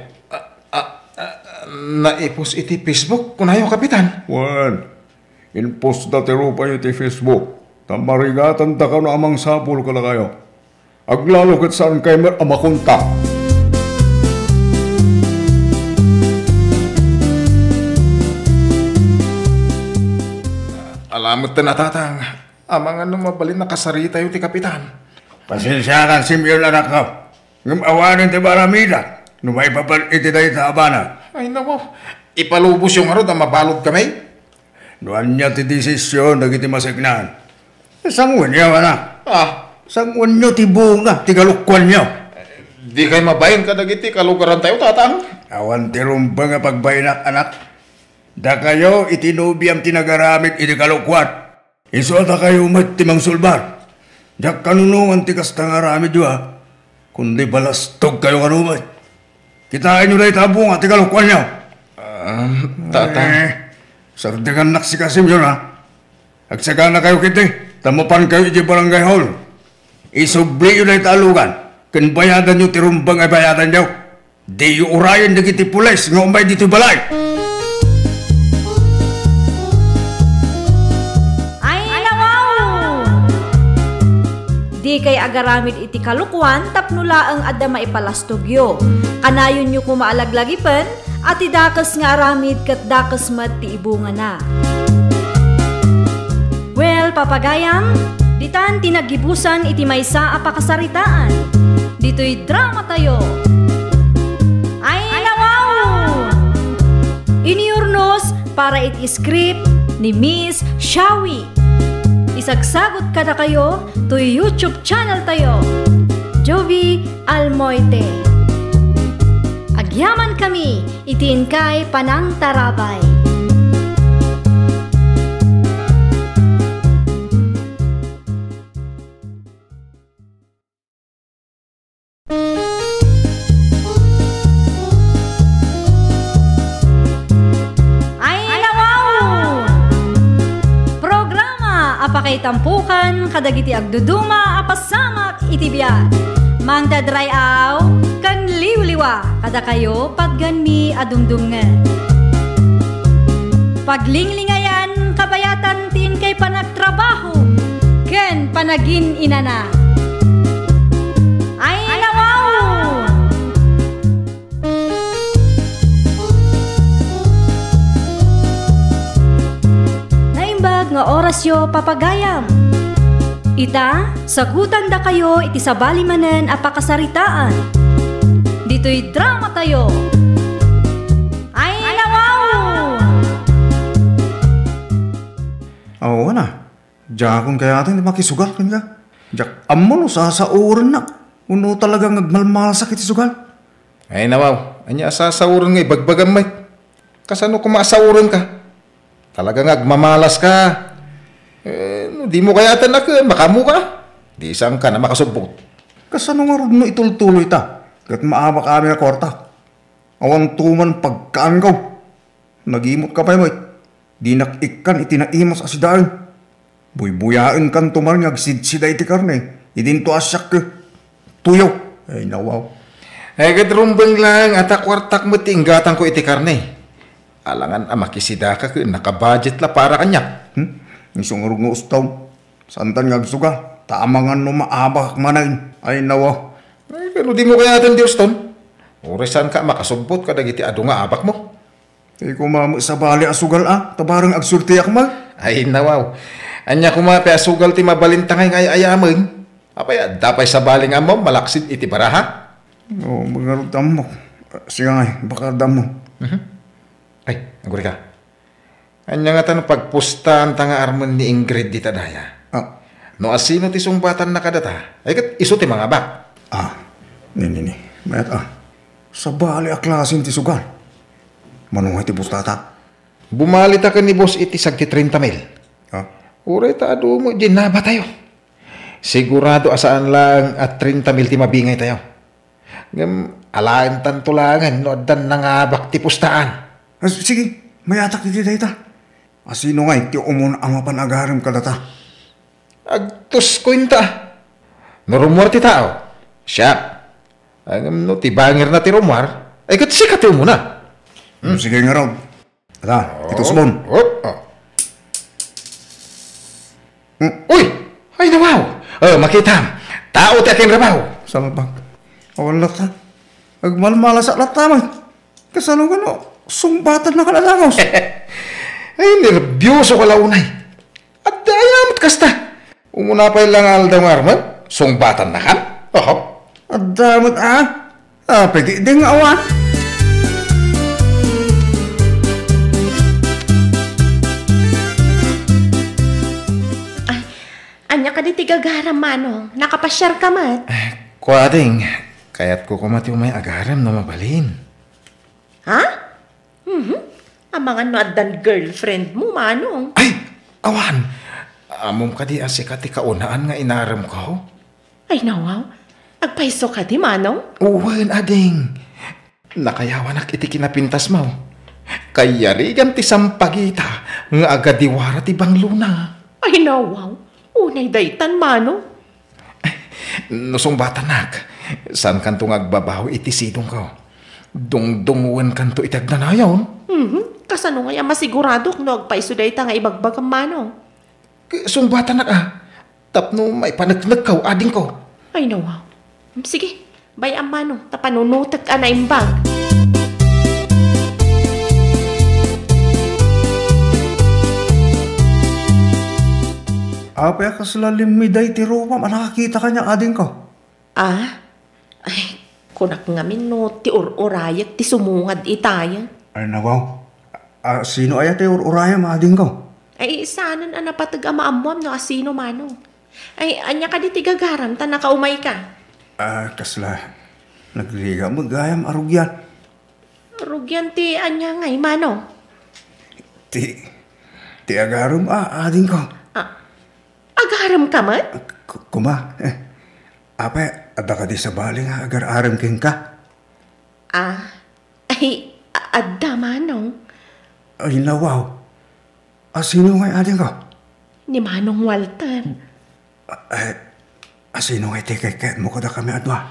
Naipos iti Facebook, kunayo kapitan. Wan, in-post da ti ropa yo iti Facebook. Tamarigatan ta ka no amang sapul ka na kayo. Aglalo kat saan kayo amakunta. Alamot na natatang, amang ano mabalin na kasarita yung ti kapitan. Pasensya kan Simeon anak ka. Ngam awanin ti baramida. No may papal iti dahi sa abana. Ay nako, ipalubos yung arod na mabalod kami. Noan niya ti desisyon nagiti masignan. Sangun niya anak. Sangun niyo ti bunga, ti galukwan niyo. Di kayo mabayin ka dagiti kalugaran tayo, tatang. Awan ti rumba nga pagbayinak anak. Da kayo itinubiam tinagaramit iti kalukwan. Isuata kayo umat ti mangsulbar. Da kanunungan ti kastangaramit yun kundi balastog kayo kanumat. Kitain nyo na itabunga ti kalukwan niyo. Tatang. Sardigan nak si Kasim yun ha. Agsaga na kayo kiti. Tamupan kayo iti barangay hall. Isubli yun na italugan. Kan bayadan nyo ti rumbang ay bayadan nyo. Di yu urayan na kiti pulis nga umay dito balay. Di kay agaramid iti kalukwan tapnula ang adda maipalastugyo. Kanayon nyo kumaalaglagipan at idakas nga aramid kat dakas mat ti ibunga na. Well, papagayam, ditan tinagibusan iti maysa a pakasaritaan. Dito'y drama tayo. Ay nawaw! Iniurnos para iti script ni Miss Shawi. Isagsagot ka na kayo to YouTube channel tayo, Jovi Almoite. Agyaman kami, itiin kay Panang Tarabay. Apakay tampukan, kadagiti agduduma, apasamak itibiyat. Mang dadray aw, kan liwliwa, kada kayo pagganmi adumdungan. Paglinglingayan, kabayatan tin kay panagtrabaho, ken panagin inana. Ay nawaw! Nga orasyo papagayam. Ita, sagutan da kayo iti sabali manen a pakasaritaan. Dito'y drama tayo. Ay nawaw! Oo na. Jakon kaya atin di makisugal kanya. Jak ammo no sasauran na. Uno talagang nagmalmalsak iti sugal. Ay nawaw, anya sasauran nga ibagbagam may. Kasano kumasauran ka? Talagang agmamalas ka. No, di mo kaya tanak, makamu ka. Di isang ka na makasubot. Kasano nga rin no itultuloy ta? Kat maama kami na korta. Awan tuman pagkaan ka. Nagimot ka pa mo. Di nakikan itinaimas asidaan. Buy-buyain kan tuman nga agsidsida iti karne. Idin to asyak ka. Tuyo. Ay nawaw. Ay katrumbang lang at akwartak mo tinggatang ko iti karne. Alangan makisida ka nakabudget la para kanya. Isong nga ustaw. Santan nga agsuga. Taamangan no maabak manain. Ay nawaw. Ay pero di mo kaya atin Dios ton. Urisan ka makasubbot ka dagiti ado nga abak mo. Ay kumamo sa bali asugal tabarang agsurti akmal. Ay nawaw. Anya kumape asugal ti mabalintangay nga ayameng. Apay dapay sa baling amo malaksid iti baraha. Oo, magarutam mo. Siya nga baka dam mo. Ay, aguri ka. Anya nga tanong pagpustan tanga armon ni Ingrid di tadaya. No asino ti sumbatan na kadata. Ay kat iso ti mga bak. Nini. Mayat sa bali a klasin ti sugal. Manungay ti bustata. Bumalita ka ni boss iti sagti 30 mil. Uray ta ado mo, ginaba tayo. Sigurado asaan lang at 30 mil ti mabingay tayo. alain tantulangan no dan nangabak ti pustaan. Sige, mayatak iti dayta. Asino nga iti umon amapan agaram kadata. Agtos ko inta. Narumwar ti tao. Siya. Ang no, ti bangir na ti rumwar. Ay kat sikat mo na. Sige nga raw. Ata, ito subon. Uy! Ay nawaw! Makita. Tao ti aking rabaw. Salamat bang. Awal lata. Agmalmala sa lata man. Kasano ka no? Sumbatan na kalalangos. Ay, nervyoso ka launay. At dayamot kasta. Umuna pa ilang aldang arman. Sungbatan na kan. At damot pwede din nga awan. Anya ka di tigagaram, Manong. Nakapasyar ka mat. Kuading, kaya't ko kumati umay agaram na mabalin. Ha? Ang mga noadan girlfriend mo, Manong. Ay, awan. Amom ka di asikat ti kaunaan nga inaram ko. Ay, nawaw. Agpaiso ka di, Manong. Uwan, ading. Nakayawan ak iti kinapintas mo. Kayarigan ti sampagita nga agad diwara ti bangluna. Ay, nawaw. Unay daytan, Manong. Nusong bata nak, saan kanto agbabaw iti sidong ko? Dungdunguan kanto itagnanayon? Kasano nga masigurado kung agpaiso dayta nga ibagbag ang Manong. Sung bata nak tapno may panagkaw ading ko. Ay, nawaw. Sige, bay ang Manong, tapanunutak ka na imbag. Apay kasalalim mi day ti rupa, nakakita ka niya ading ko. Ay, kunak nga no, ti urayat, ti sumungad itaya. Ay nawaw, sino ay ti uraya ading ko? Ay, saanan napatag amaamuam no asino, Manong. Ay, anya ka di tigagaram, ta nakaumay ka. Kasla, nagriga magayam arugyan. Arugyan ti anya ngay, Manong. Ti agarum ading ko. Agaram ka mat? Kuma, apay, ada ka di sa baling agar-aram king ka? Ay, adda, Manong. Ay nawaw, sino ngay ading ko? Ni Manong Walter. Sino ngay tikeket mo kada kami adwa?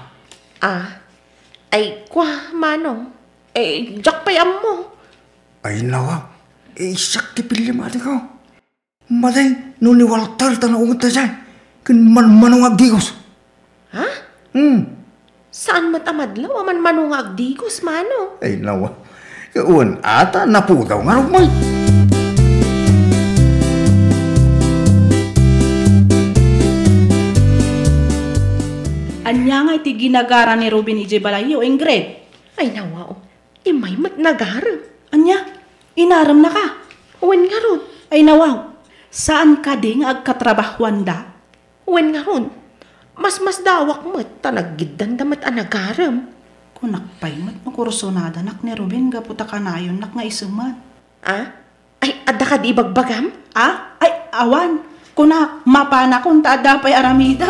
Ay, kwa, Manong. Jak payam mo. Ay nawaw, sakti pilim ading ko. Maday, no ni Walter tanong ta siya. Manong agdigos. Ha? Saan matamadlaw aman manong agdigos, Manong? Ay nawa, kaun ata napudaw nga rumay. Anya nga iti ginagara ni Ruben J. Balayo, Ingrid. Ay nawa, imay mat nagaram. Anya, inaram na ka. Uwan nga ron. Ay nawaw, saan ka ding agkatrabahuan da? Uwan nga ron. Mas dawak mat, tanaggidan damat anagaram. Kunakpay mat makursunada nak ni Ruben, gaputa ka na yun nak nga isuman. Ay, adda ka di bagbagam? Ay, awan. Kunak, mapana kung taada pa'y aramida.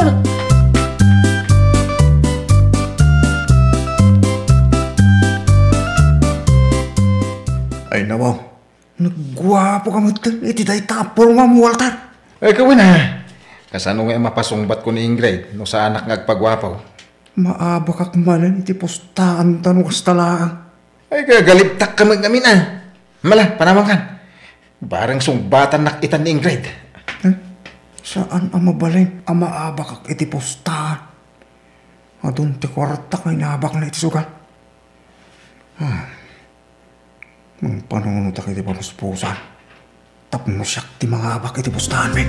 Ay nawaw, nagwapo ka mo iti day tapor nga mo, Walter. Ay kawin ha. Kasano nga mapasungbat ko ni Ingrid no sa anak ngagpagwapaw. Maabak akmalan iti postaan tanong kastalaan. Ay kagaliptak ka magamin Mala, panamang kan. Barang sungbatan nakitan ni Ingrid. Saan ang mabalin ang maabak ak iti postaan? Adun ti kwarta kay nabak na iti sugal. Mang panunod ak iti pamuspusan. Tapno siyak ti mga abak iti postaan, men.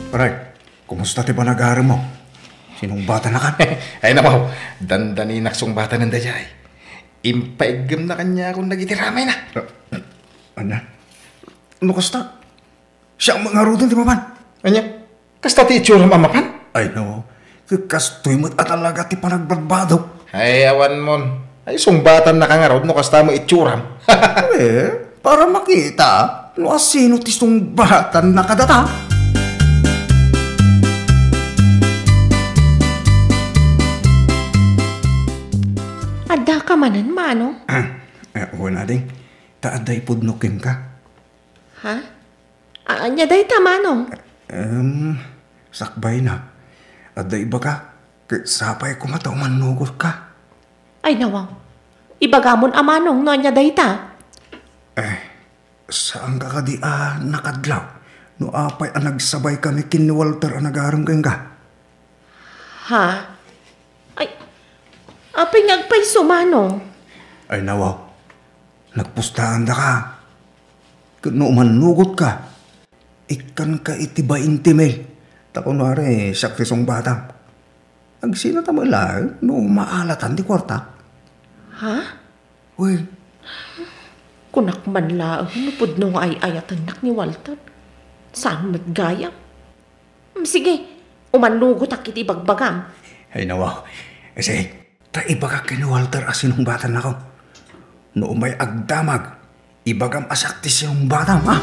Paray, kumusta ti panag-aaral mo? Sinong bata na kan? Ay nabaw, dandanin naksungbatan ng dayay. Impaigam na kanya kung nagitiramay na. Ano? Ano kasta? Siya ang mga rudon, di ba man? Anya? Kasta ti itsura mamapan? Ay no, kastoy mo't at alaga ti panagbadbado. Ay awan mon. Ay sungbatan na kangarod no kasta mo itsuram. Para makita, no asino ti sungbatan na kadata. Ada ka manan, Manong? Wala ding. Taaday pudnukin ka. Ha? Anya day ta, Manong? Sakbay na. Aday ba ka? Sapay ko mataw manugol ka. Ay nawaw. Ibagamon a Manong no anya day ta. Saan ka di nakadlaw? No apay nagsabay kami kin ni Walter nagarang kang ka. Ha? Ay, apay ngagpay Manong. Ay nawaw. Nagpustahan da ka. Kano manugot ka. Ikan ka iti 20 mil. Takunwari, saktisong batang. Agsina tamala, no maalatan di kwarta. Ha? Uy. Kunak man laang nupod no ay ayatan nak ni Walter. Saan matgayam? Sige, umanugot ak iti bagbagam. Ay nawaw. Kasi, iba ka kini Walter asinong batan ako. No may agdamag, ibagam asaktis yung batang, ha?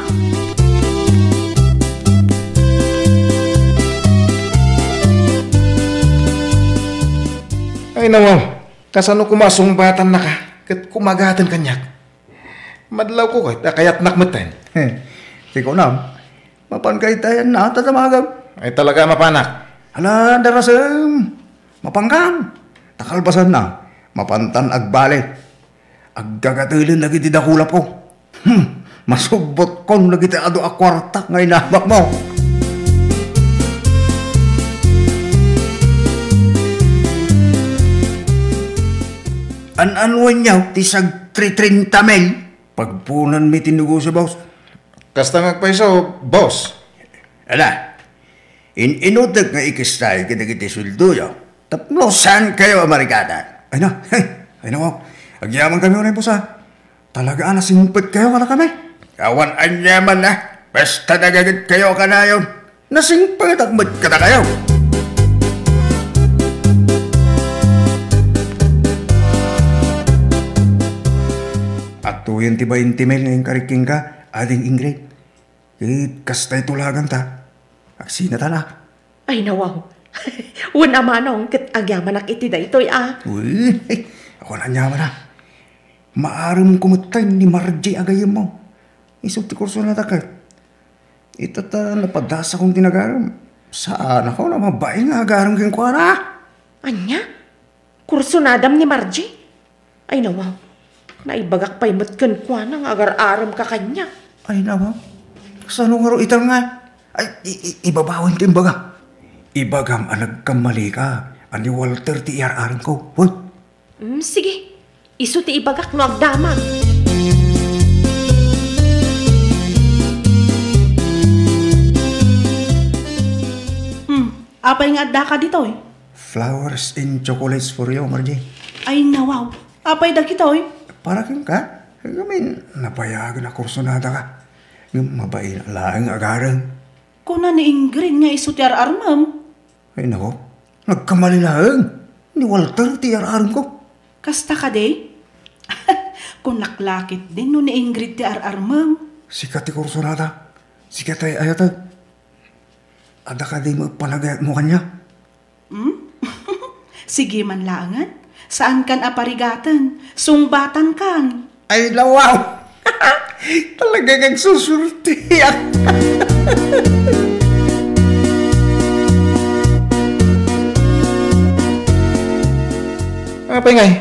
Ay nawaw, kasano kumasumbatan na ka, kat kumagatan kanyak. Madlaw ko kayat nakmatan. Ikaw na, mapankay tayo na tatamagam. Ay talaga mapanak. Hala, darasem, mapangkam. Takalbasan na, mapantan agbalik. Aggagatulin lagi ti dakulap ko. Masubot kon lagi ti ado akwartak ngay nabak mo. An-anwan niyaw, tisag 330 mil. Pagpunan mi tinugo sa boss. Kasta ngagpaisaw, boss. Ala, inutak nga ikistay kita sweldo yaw. Tapno, saan kayo Amerikana? Ay na, wow. Agyaman kami ulit po sa. Talaga nasimpit kayo ka na kami. Kawan anyaman na. Basta nagagad kayo ka na yun. Nasimpit at mat ka na kayo. At tuyan ti 20 mil ngayong kariking ka, ading Ingrid. Kastay tulagan ta. Aksina ta na. Ay nawaw. Una Manong, kat agyaman ak iti da ito'y Uy, ako na nyaman na. Maaram kumutay ni Margie agayam mo. Isog ti kurso na takay. Itata napadasa kong tinagaram. Saan ako na mabae nga agaram kong kwa na? Anya? Kurso nadam ni Margie? Ay nawaw. Naibagak pa'y matkan kwa nang agar-aram ka kanya. Ay nawaw. Saan nga ro itang nga? Ay, ibabawin ka imbaga. Ibagam nagkamali ka. Ani Walter ti iar-aram ko. Uy. Sige. Isu ti ibagak no agdamag. Apay nga adda ka dito eh. Flowers and chocolates for you, Margie. Ay nawaw. Apay da kita eh. Para kang ka? Gamin, napayagan na kursonada ka. Yung mabain laang agaran. Kuna ni Ingrid nga isu ti ar-armam. Ay nako, nagkamali laang. Ni Walter ti ar-aram ko. Kasta ka day? Kung naklakit din no ni Ingrid ti ar-armam. Sikat ti kursonada. Sikat ay ayata. Ada ka di magpalagayat mo kanya? Sige man laangan. Saan kan aparigatan? Sungbatan kan. Ay lawaw! Talaga kang susurti. Apay ngay,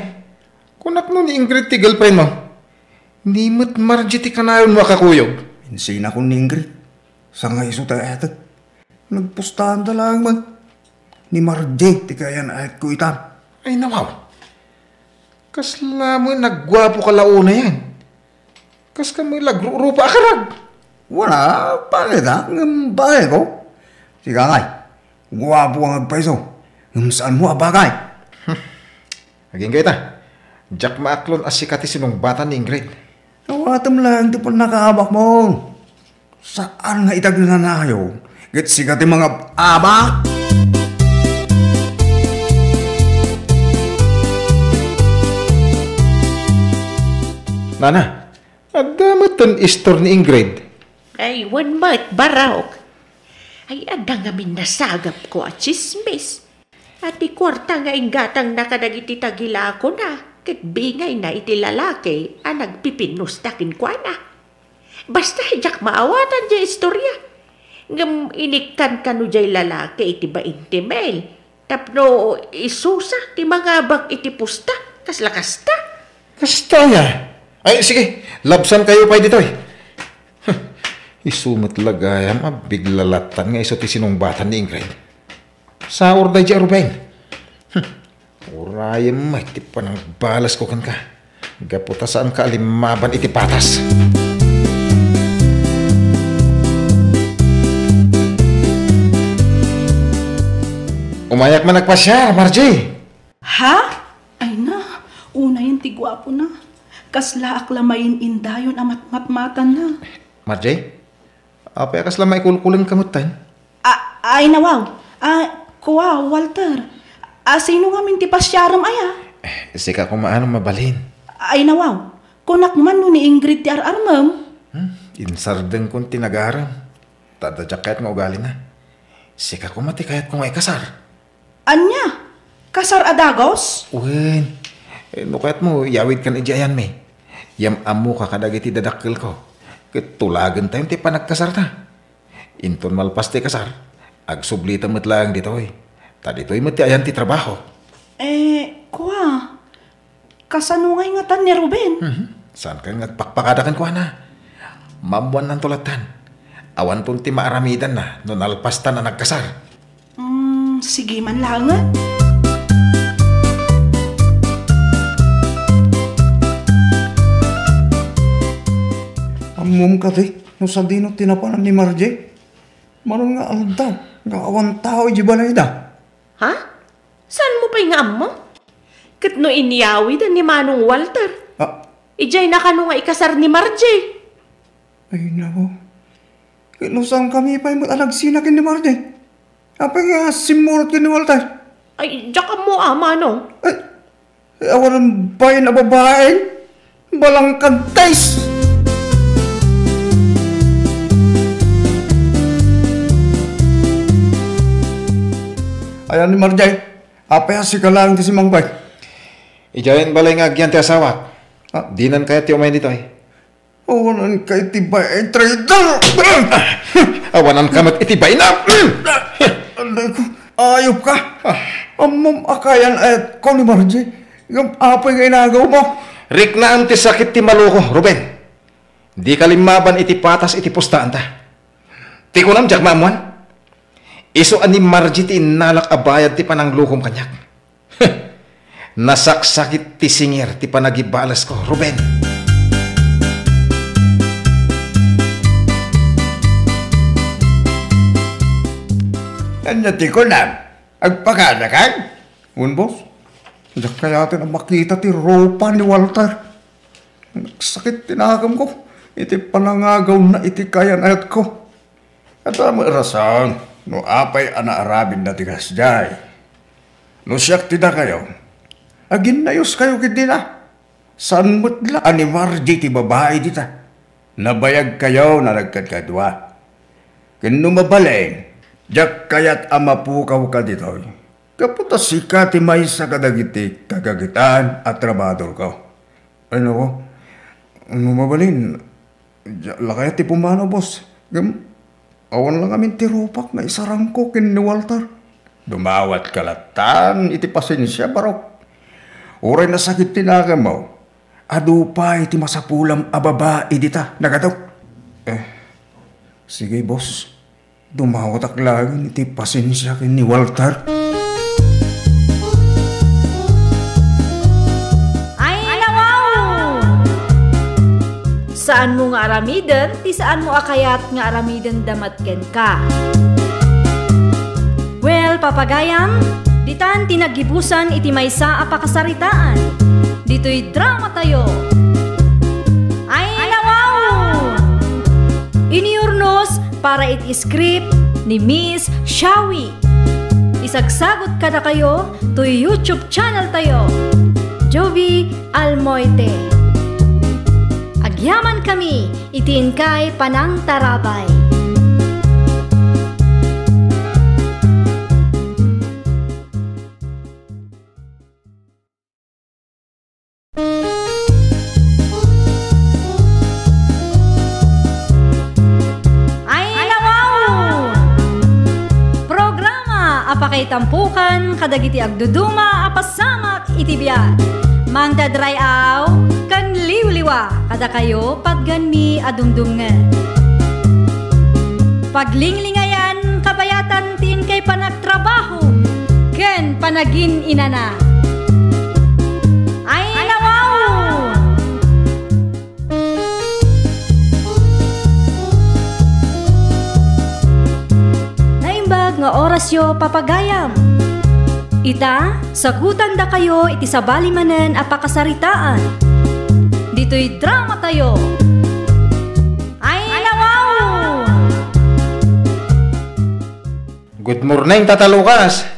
kunak mo ni Ingrid ti girlfriend mo. Hindi mo't Margie ti kanayon mo kakuyog. Insina ko ni Ingrid. Sa nga iso tayo ayatag. Nagpustahan lang man. Ni Margie ti kayan ayat ko itam. Ay nawaw. Kasla mo nagwapo ka launa yan. Kas ka mo lagrupa akarag. Wala, bakit ha? Bakit ko? Sige ngay, guwapo ang agpaiso. Saan mo abagay? Naging kayo ta. Jack maaklon as sikati sinong bata ni Ingrid. Nawatam lang, di pa nakaabak mo. Saan nga itag na nanayo? Git sikati mga abak? Nana, adamat ton istor ni Ingrid. Ay, wan mat barawk. Ay, ada nga minasagap ko at chismis. At di kwarta nga ingatang nakadagiti tagila ako na. ket bingay na iti lalaki ang nagpipinos takin kwa na. Basta jak maawatan di istorya. Ngam inikkan kanu jay lalaki iti ba intimel. Tapno isusa ti mga bag iti pusta. Kas ta. Kastaya. Ay, sige. Labsan kayo pa dito eh. Isumot lagayam, biglalatan nga iso ti sinumbatan ni Ingrid. Sa orday di Ruben. Urayam ma, iti panang balas ko kan ka. Gaputa saan ka alimaban iti patas. Umayak man nagpasyar, Margie. Ha? Ay na, una yung tigwapo na. Kasla aklamayin indayon amat matmatan na. Margie? Apa akas lamay kulkulang kamutan? Ay na wow. Kuwa, Walter. Sino nga min ti pasyaram aya? Sika kung maano mabalin. Ay na wow. Kunak man no ni Ingrid ti ararmam. Insardeng kong tinagaram. Tadadyak kayat nga ugali na. Sika kung mati kayat kung ay kasar. Anya? Kasar adagos? Uwin. No kayat mo, yawid kan ijayan me. Yam amu kakadagiti dadakkel ko. Ketulagan tayo ti panagkasar ta. Inton malpas ti kasar. Agsublita mo't lang dito eh. Tadi to'y mo't ti ayan ti trabaho. Kuwa. Kasanungay nga tan ni Ruben. Saan ka nga pakpakadakan ko na? Mamuan ng tulatan. Awan ton ti maaramidan na no nalpas ta na nagkasar. Sige man lang nga. Amom ka ti, no sa dino tinapanan ni Margie. Manon nga aldaw, nga awan tao iji balay da. Ha? Saan mo pa nga mo? Kat no iniyawi da ni Manong Walter. Ijay na kano nga ikasar ni Margie. Ay nako. Ilusang kami pa yung alagsinakin ni Margie. Apa nga simurot ka ni Walter? Ay, diyak mo Manong. Ay, awan ang bayan na babaeng. Balang kantays. Ayan ni Marjay, apa si kalang ti si Mang Bay? Ijayan balay nga agyan ti asawat. Dinan kaya ti umay dito eh. Awanan kay ti bay trader! Awanan ka mag-itibay na! Ayop ka! Amom akayan at ko ni Marjay. Yung apa yung inagaw mo? Rik na ang ti sakit ti maluko, Ruben. Di kalimaban iti patas iti pustaan ta. Ti kunam jak mamuan. Iso ani Margie ti inalak abayad ti pananglukom kanyak. Nasaksakit ti singir ti panagibalas ko, Ruben. Ano ti ko na? Agpakadakan? Boss, diyak kaya natin ang makita ti ropa ni Walter. Nagsakit tinakam ko. Iti panangagaw na iti kayan ayat ko. At mo rason, no apay anaarabin na tigas jay. No siyak tida kayo, agin nayos kayo kiti na. Saan mo't laan ni Margie ti babae dita? Nabayag kayo na nagkadkadwa. Kino mabaleng, jak kayat amapukaw ka dito. Kaputa sika ti may sa kadagiti kagagitan at trabador ko. Ano ko? Ano mabalin? Lakaya ti pumano, boss. Awan lang amin ti rupak na isarang ko kin ni Walter. Dumawat kalatan, iti pasensya barok. Uray na sakit tinagam mo. Adu pa iti masapulam ababa idita. Nagataw. Sige, boss. Dumawat ak lagi iti pasensya kin ni Walter. Saan mo nga aramiden, ti saan mo akayat nga aramiden damatken ka. Well, papagayam, ditan tinagibusan iti maysa a pakasaritaan. Dito'y drama tayo. Ay nawaw! Iniurnos para iti script ni Miss Shawi. Isagsagot ka na kayo to YouTube channel tayo. Jovi Almoite. Agyaman kami, itin kay Panang Tarabay. Pakaitampukan kadagiti agduduma apasamak iti biag. Mangdadrayaw kan liwliwa kada kayo pagganmi adumdumngan. Paglinglingayan kabayatan tin kay panagtrabaho ken panagin inana. Ay nawaw! Naimbag nga orasyo papagayam. Ita, sagutan da kayo iti sabali manen apakasaritaan. Dito'y drama tayo. Ay nawaw! Good morning, Tata Lucas.